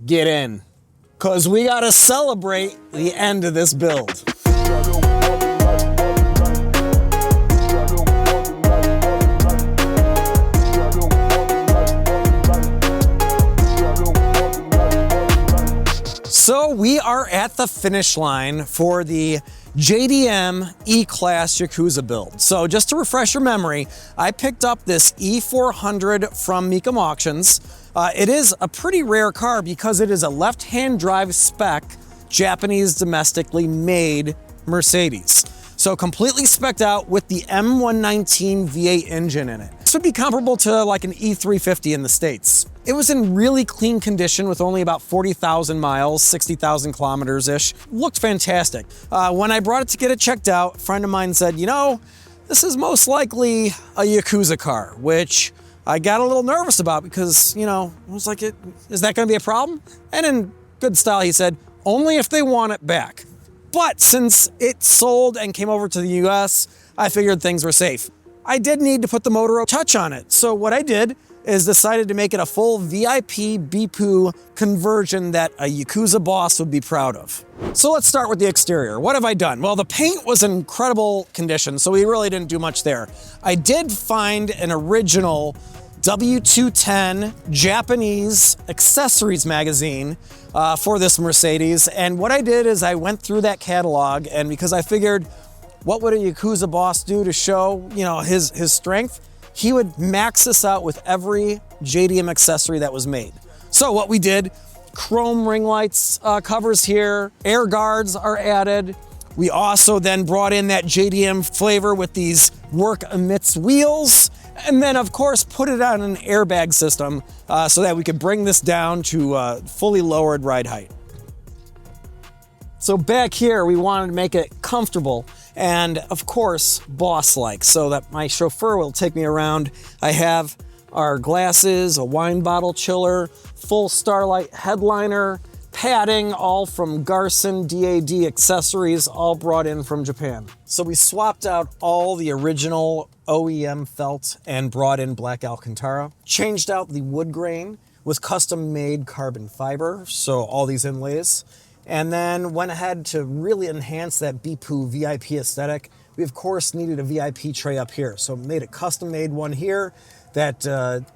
get in, because we got to celebrate the end of this build. So we are at the finish line for the JDM E-Class Yakuza build. So just to refresh your memory, I picked up this E400 from Mecum Auctions. It is a pretty rare car because it is a left-hand drive spec, Japanese domestically made Mercedes. So completely spec'd out with the M119 V8 engine in it. This would be comparable to like an E350 in the States. It was in really clean condition with only about 40,000 miles, 60,000 kilometers-ish. Looked fantastic. When I brought it to get it checked out, a friend of mine said, you know, this is most likely a Yakuza car, which I got a little nervous about because, you know, I was like, is that gonna be a problem? And in good style, he said, only if they want it back. But since it sold and came over to the US, I figured things were safe. I did need to put the motor touch on it. So what I did is decided to make it a full VIP Bippu conversion that a Yakuza boss would be proud of. So let's start with the exterior. What have I done? Well, the paint was in incredible condition, so we really didn't do much there. I did find an original W210 Japanese accessories magazine for this Mercedes. And what I did is I went through that catalog, and because I figured, what would a Yakuza boss do to show, you know, his strength? He would max this out with every JDM accessory that was made. So what we did, chrome ring lights covers here, air guards are added. We also then brought in that JDM flavor with these work amidst wheels, and then of course put it on an airbag system so that we could bring this down to fully lowered ride height. So back here, we wanted to make it comfortable and of course, boss-like, so that my chauffeur will take me around. I have our glasses, a wine bottle chiller, full Starlight headliner, padding, all from Garson DAD accessories, all brought in from Japan. So we swapped out all the original OEM felt and brought in black Alcantara. Changed out the wood grain with custom-made carbon fiber, so all these inlays. And then went ahead to really enhance that Bippu VIP aesthetic. We of course needed a VIP tray up here, so made a custom-made one here that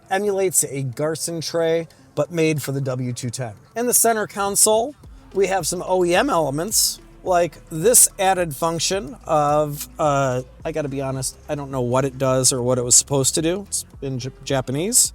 emulates a Garson tray, but made for the W210. In the center console, we have some OEM elements, like this added function of, I gotta be honest, I don't know what it does or what it was supposed to do. It's in Japanese,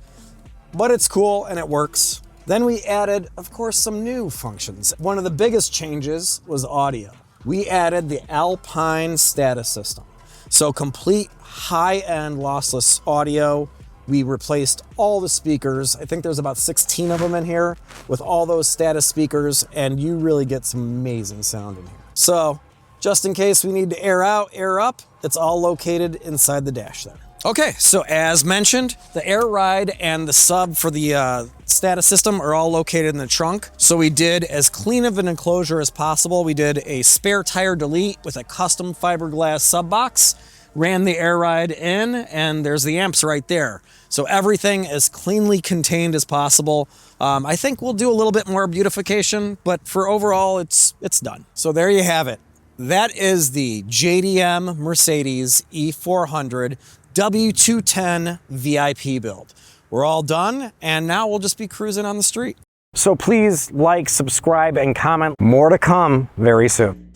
but it's cool and it works. Then we added, of course, some new functions. One of the biggest changes was audio. We added the Alpine status system. So complete high-end lossless audio. We replaced all the speakers. I think there's about 16 of them in here with all those status speakers, and you really get some amazing sound in here. So just in case we need to air out, air up, it's all located inside the dash there. Okay, so as mentioned, the air ride and the sub for the status system are all located in the trunk. So we did as clean of an enclosure as possible. We did a spare tire delete with a custom fiberglass sub box, ran the air ride in, and there's the amps right there. So everything as cleanly contained as possible. I think we'll do a little bit more beautification, but for overall, it's done. So there you have it. That is the JDM Mercedes E400 W210 VIP build. We're all done, and now we'll just be cruising on the street. So please like, subscribe, and comment. More to come very soon.